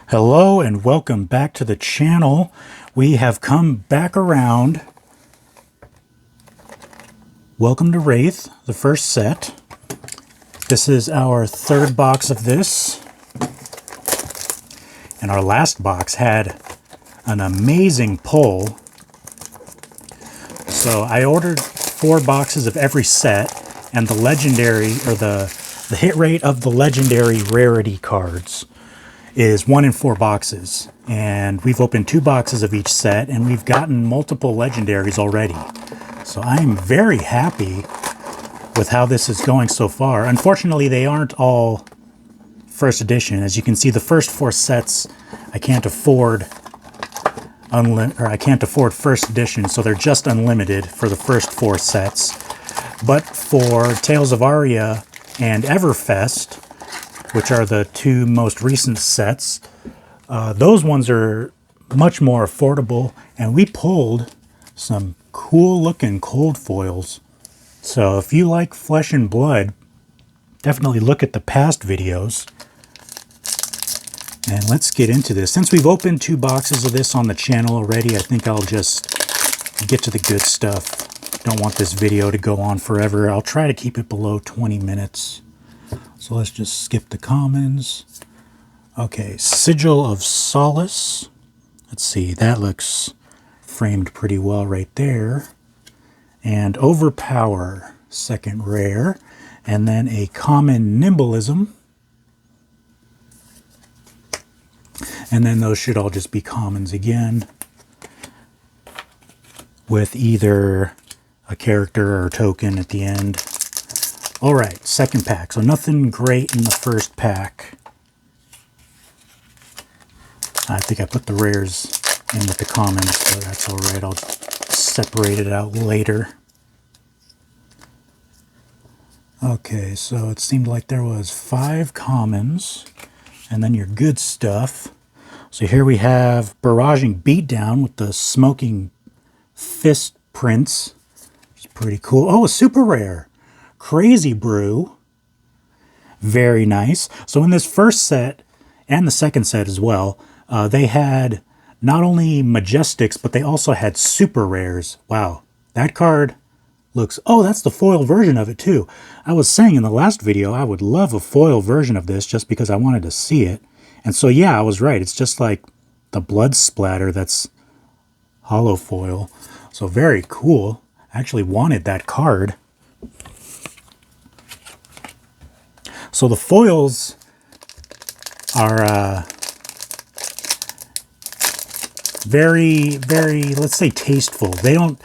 Hello and welcome back to the channel. We have come back around. Welcome to Rathe, the first set. This is our third box of this. And our last box had an amazing pull. So I ordered 4 boxes of every set, and the legendary, or the hit rate of the legendary rarity cards is 1 in 4 boxes. And we've opened 2 boxes of each set, and we've gotten multiple legendaries already. So I'm very happy with how this is going so far. Unfortunately, they aren't all first edition. As you can see, the first 4 sets I can't afford first edition, so they're just unlimited for the first 4 sets. But for Tales of Aria and Everfest, which are the 2 most recent sets, those ones are much more affordable, and we pulled some cool looking cold foils. So if you like Flesh and Blood, definitely look at the past videos. And let's get into this. Since we've opened 2 boxes of this on the channel already, I think I'll just get to the good stuff. Don't want this video to go on forever. I'll try to keep it below 20 minutes. So let's just skip the commons. Okay, Sigil of Solace. Let's see, that looks framed pretty well right there. And Overpower, second rare. And then a common Nimbleism. And then those should all just be commons again, with either a character or token at the end. All right, second pack. So nothing great in the first pack. I think I put the rares in with the commons, so that's all right. I'll separate it out later. Okay, so it seemed like there was 5 commons, and then your good stuff. So here we have Barraging Beatdown with the smoking fist prints. It's pretty cool. Oh, a super rare. Crazy Brew. Very nice. So in this first set, and the second set as well, they had not only Majestics, but they also had super rares. Wow, that card looks... Oh, that's the foil version of it too. I was saying in the last video, I would love a foil version of this just because I wanted to see it. And so, yeah, I was right. It's just like the blood splatter that's hollow foil. So very cool. I actually wanted that card. So the foils are very, very, let's say, tasteful. They don't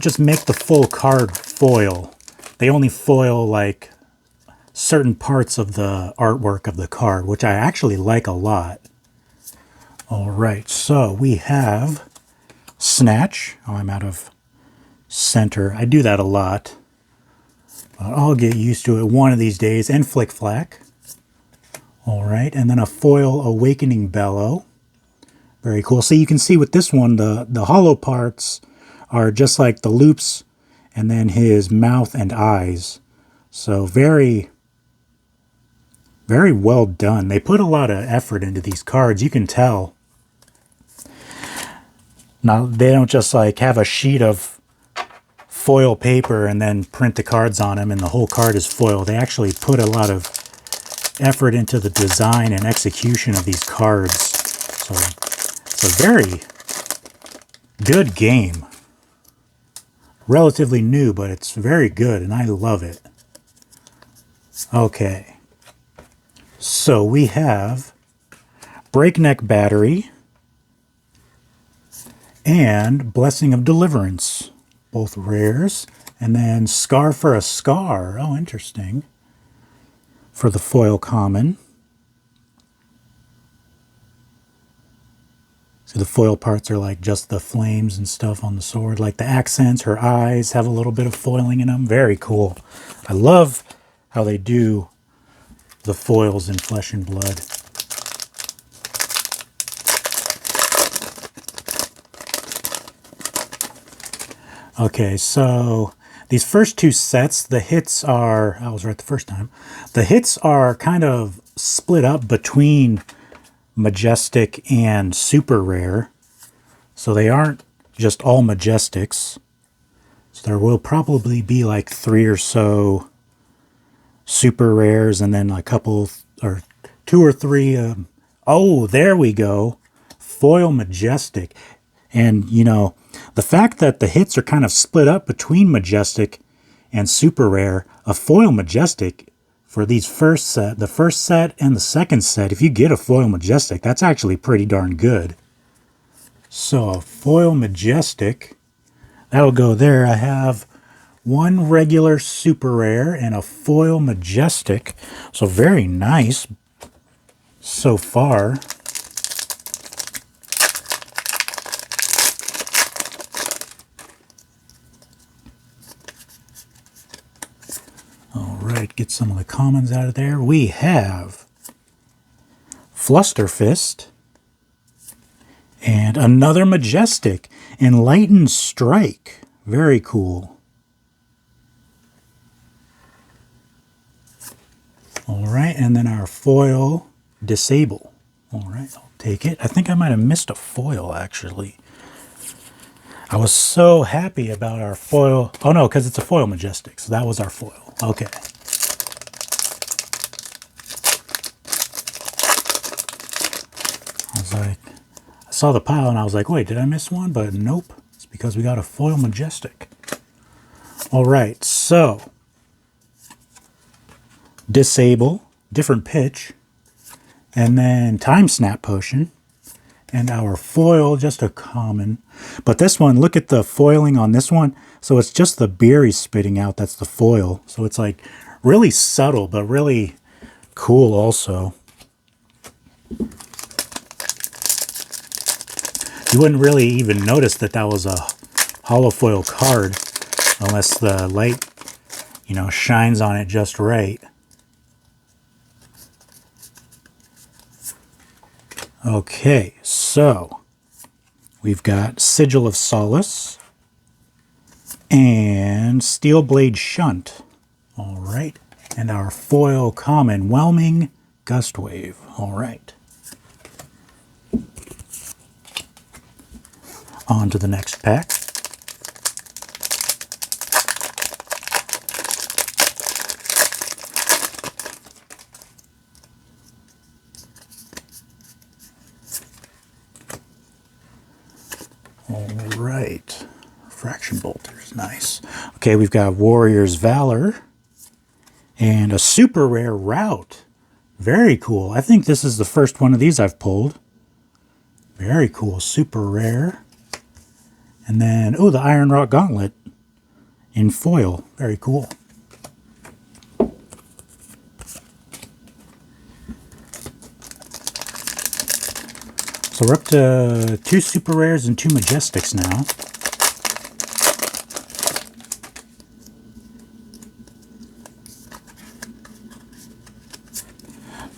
just make the full card foil. They only foil like certain parts of the artwork of the card, which I actually like a lot. All right, so we have Snatch. Oh, I'm out of center. I do that a lot. But I'll get used to it one of these days. And Flick Flack. All right, and then a foil Awakening Bellow. Very cool. So you can see with this one, the hollow parts are just like the loops and then his mouth and eyes. So very well done. They put a lot of effort into these cards. You can tell. Now, they don't just like have a sheet of foil paper and then print the cards on them and the whole card is foil. They actually put a lot of effort into the design and execution of these cards. So it's a very good game. Relatively new, but it's very good and I love it. Okay. So we have Breakneck Battery and Blessing of Deliverance, both rares. And then Scar for a Scar. Oh, interesting. For the foil common. So the foil parts are like just the flames and stuff on the sword. Like the accents, her eyes have a little bit of foiling in them. Very cool. I love how they do the foils in Flesh and Blood. Okay, so these first 2 sets, the hits are... I was right the first time. The hits are kind of split up between majestic, and super rare. So they aren't just all majestics. So there will probably be like 3 or so super rares and then a couple or 2 or 3. Oh, there we go. Foil majestic. And, you know, the fact that the hits are kind of split up between majestic and super rare, a foil majestic for these the first set and the second set, if you get a foil majestic, that's actually pretty darn good. So a foil majestic, that'll go there. I have one regular super rare and a foil majestic. So very nice so far. All right, get some of the commons out of there. We have Flusterfist and another majestic, Enlightened Strike. Very cool. All right, and then our foil Disable. All right, I'll take it. I think I might have missed a foil, actually. I was so happy about our foil. Oh, no, because it's a foil majestic, so that was our foil. Okay. I was like, I saw the pile and I was like, wait, did I miss one? But nope, it's because we got a foil majestic. All right, so Disable, different pitch, and then Time Snap Potion, and our foil, just a common. But this one, look at the foiling on this one. So it's just the beer he's spitting out that's the foil. So it's like really subtle, but really cool also. You wouldn't really even notice that that was a holofoil card unless the light, you know, shines on it just right. Okay, so we've got Sigil of Solace and Steel Blade Shunt. All right, and our foil common, Whelming Gust Wave. All right. On to the next pack. All right, Fraction Bolters, nice. Okay, we've got Warrior's Valor and a super rare Route. Very cool. I think this is the first one of these I've pulled. Very cool, super rare. And then, oh, the Iron Rock Gauntlet in foil. Very cool. So we're up to 2 super rares and 2 majestics now.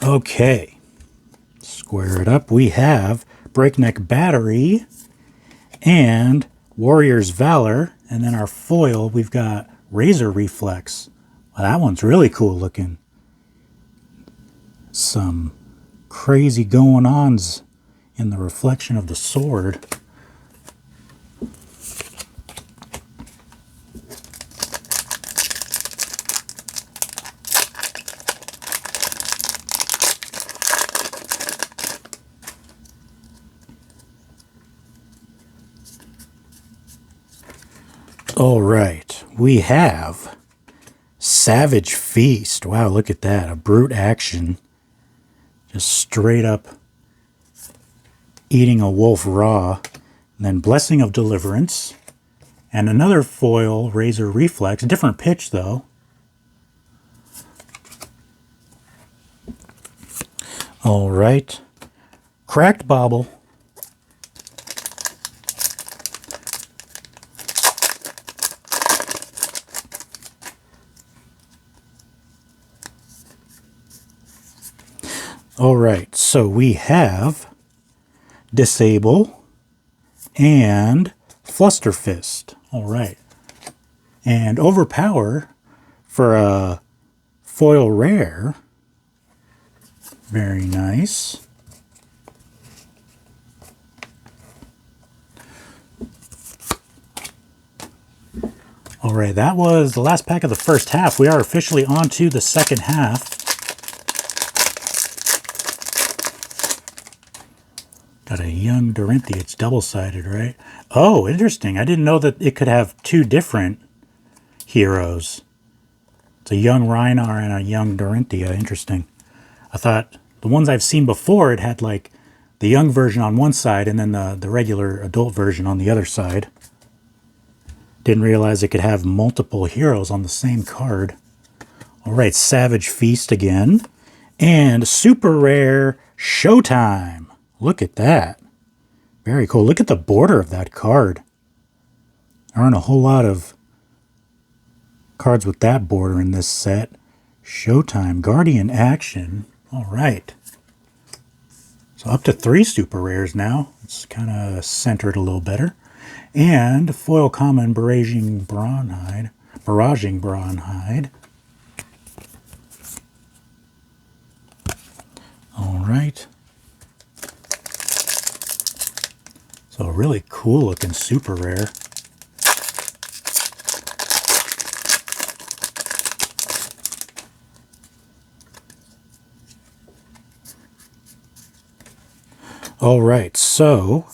Okay, square it up. We have Breakneck Battery and Warrior's Valor. And then our foil, we've got Razor Reflex. Well, that one's really cool looking. Some crazy going-ons in the reflection of the sword. All right, we have Savage Feast. Wow, look at that, a brute action. Just straight up eating a wolf raw. And then Blessing of Deliverance. And another foil Razor Reflex. Different pitch, though. All right. Cracked Bauble. All right, so we have Disable and Flusterfist. All right. And Overpower for a foil rare. Very nice. All right, that was the last pack of the first half. We are officially on to the second half. Got a young Dorinthia. It's double-sided, right? Oh, interesting. I didn't know that it could have two different heroes. It's a young Reinar and a young Dorinthia. Interesting. I thought the ones I've seen before, it had like the young version on one side and then the regular adult version on the other side. Didn't realize it could have multiple heroes on the same card. All right, Savage Feast again. And super rare Showtime. Look at that. Very cool. Look at the border of that card. There aren't a whole lot of cards with that border in this set. Showtime. Guardian Action. All right. So up to 3 super rares now. It's kind of centered a little better. And foil common Barraging Bronhide. All right. So a really cool looking super rare. All right, so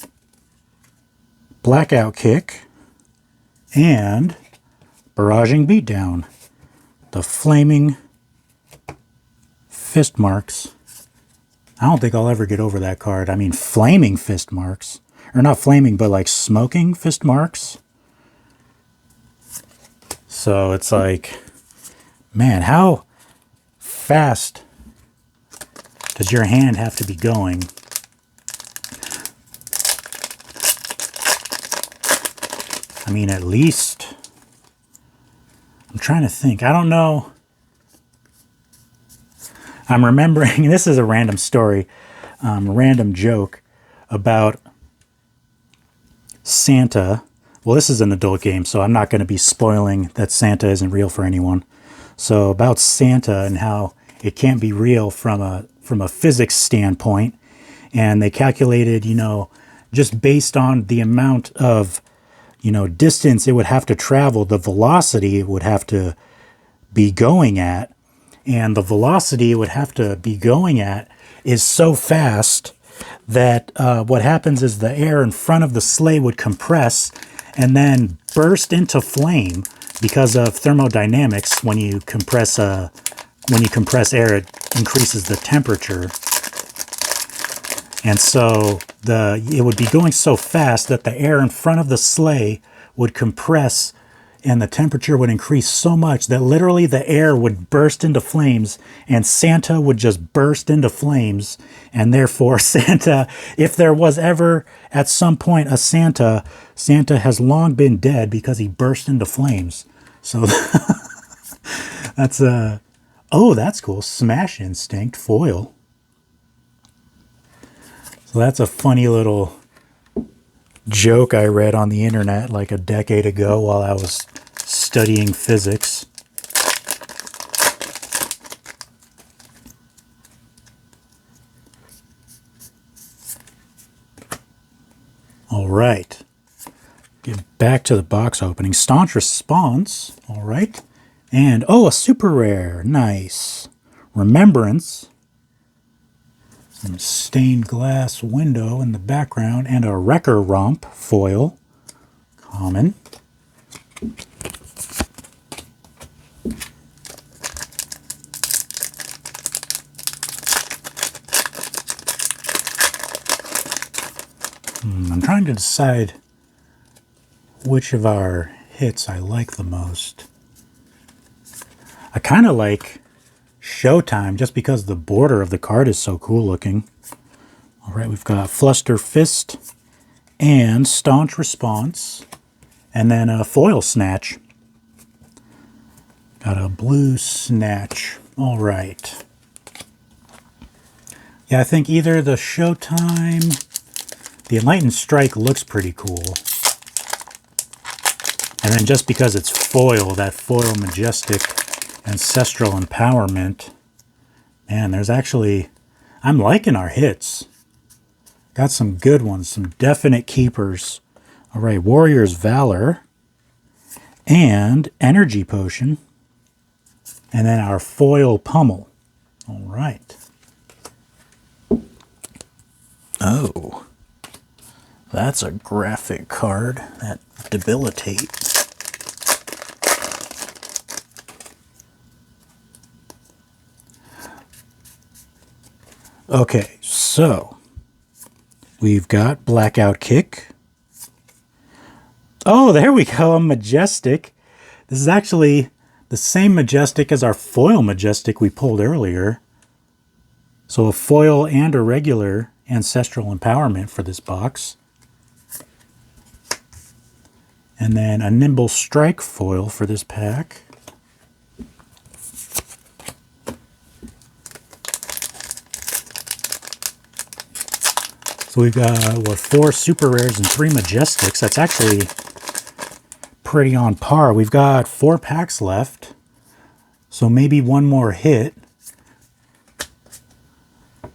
Blackout Kick and Barraging Beatdown. The Flaming Fist Marks. I don't think I'll ever get over that card. I mean, Flaming Fist Marks. Or not flaming, but like smoking fist marks. So it's like, man, how fast does your hand have to be going? I mean, at least, I'm trying to think. I don't know. I'm remembering, this is a random story, a random joke about Santa. Well, this is an adult game, so I'm not going to be spoiling that Santa isn't real for anyone. So about Santa and how it can't be real from a physics standpoint. And they calculated, you know, just based on the amount of, you know, distance it would have to travel, the velocity it would have to be going at. And the velocity it would have to be going at is so fast that what happens is the air in front of the sleigh would compress and then burst into flame because of thermodynamics. When you compress air, it increases the temperature. And so it would be going so fast that the air in front of the sleigh would compress and the temperature would increase so much that literally the air would burst into flames and Santa would just burst into flames. And therefore Santa, if there was ever at some point a Santa, Santa has long been dead because he burst into flames. So that's oh, that's cool. Smash Instinct foil. So that's a funny little joke I read on the internet like a decade ago while I was studying physics. All right. Get back to the box opening. Staunch Response. All right. And, oh, a super rare. Nice. Remembrance. Some stained glass window in the background and a Wrecker Romp foil. Common. I'm trying to decide which of our hits I like the most. I kind of like Showtime just because the border of the card is so cool looking. All right, we've got Fluster Fist and Staunch Response, and then a foil Snatch. Got a blue Snatch. All right. Yeah, I think either the Showtime, the Enlightened Strike looks pretty cool. And then just because it's foil, that foil Majestic Ancestral Empowerment. Man, there's actually, I'm liking our hits. Got some good ones, some definite keepers. All right, Warrior's Valor and energy potion, and then our foil pummel. All right. Oh, that's a graphic card. That debilitate. Okay, so we've got Blackout Kick. Oh, there we go, a Majestic. This is actually the same Majestic as our foil Majestic we pulled earlier. So a foil and a regular Ancestral Empowerment for this box. And then a Nimble Strike foil for this pack. So we've got, 4 super rares and 3 Majestics. That's actually pretty on par. We've got 4 packs left. So maybe one more hit.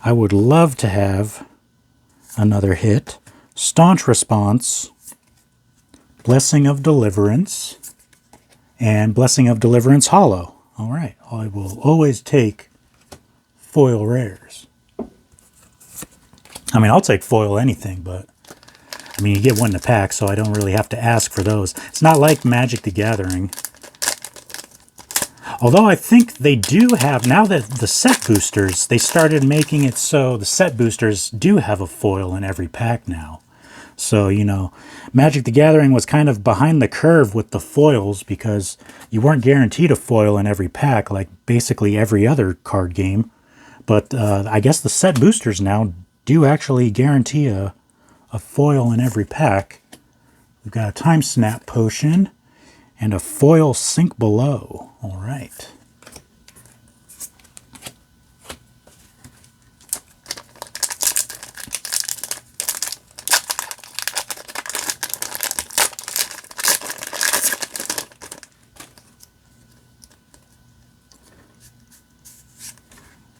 I would love to have another hit. Staunch Response, Blessing of Deliverance, and Blessing of Deliverance Hollow. All right, I will always take foil rares. I mean, I'll take foil anything, but I mean, you get one in a pack, so I don't really have to ask for those. It's not like Magic the Gathering. Although I think they do have, now that the set boosters, they started making it so the set boosters do have a foil in every pack now. So, you know, Magic the Gathering was kind of behind the curve with the foils because you weren't guaranteed a foil in every pack like basically every other card game. But I guess the set boosters now do actually guarantee a foil in every pack. We've got a Time Snap Potion and a foil Sink Below. All right.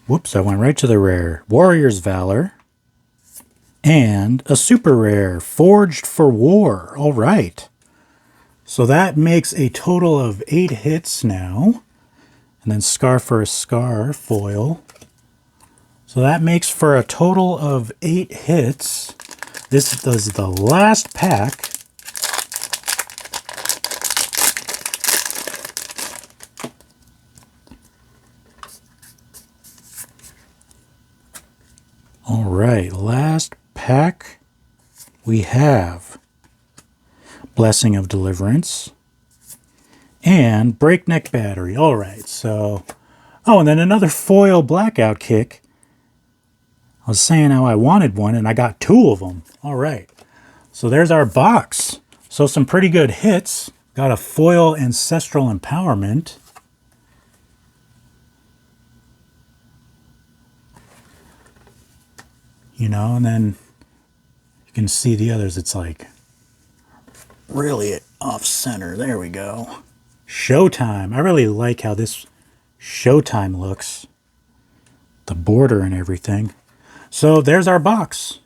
Whoops, I went right to the rare. Warrior's Valor. And a super rare, Forged for War. All right. So that makes a total of 8 hits now. And then Scar for a Scar foil. So that makes for a total of 8 hits. This is the last pack. All right, last pack. We have Blessing of Deliverance and Breakneck Battery. All right, so... Oh, and then another foil Blackout Kick. I was saying how I wanted one, and I got 2 of them. All right, so there's our box. So some pretty good hits. Got a foil Ancestral Empowerment. You know, and then you can see the others. It's like really off center. There we go. Showtime. I really like how this Showtime looks. The border and everything. So there's our box.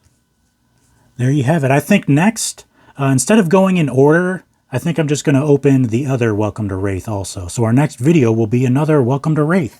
There you have it. I think next, instead of going in order, I think I'm just going to open the other Welcome to Rathe also. So our next video will be another Welcome to Rathe.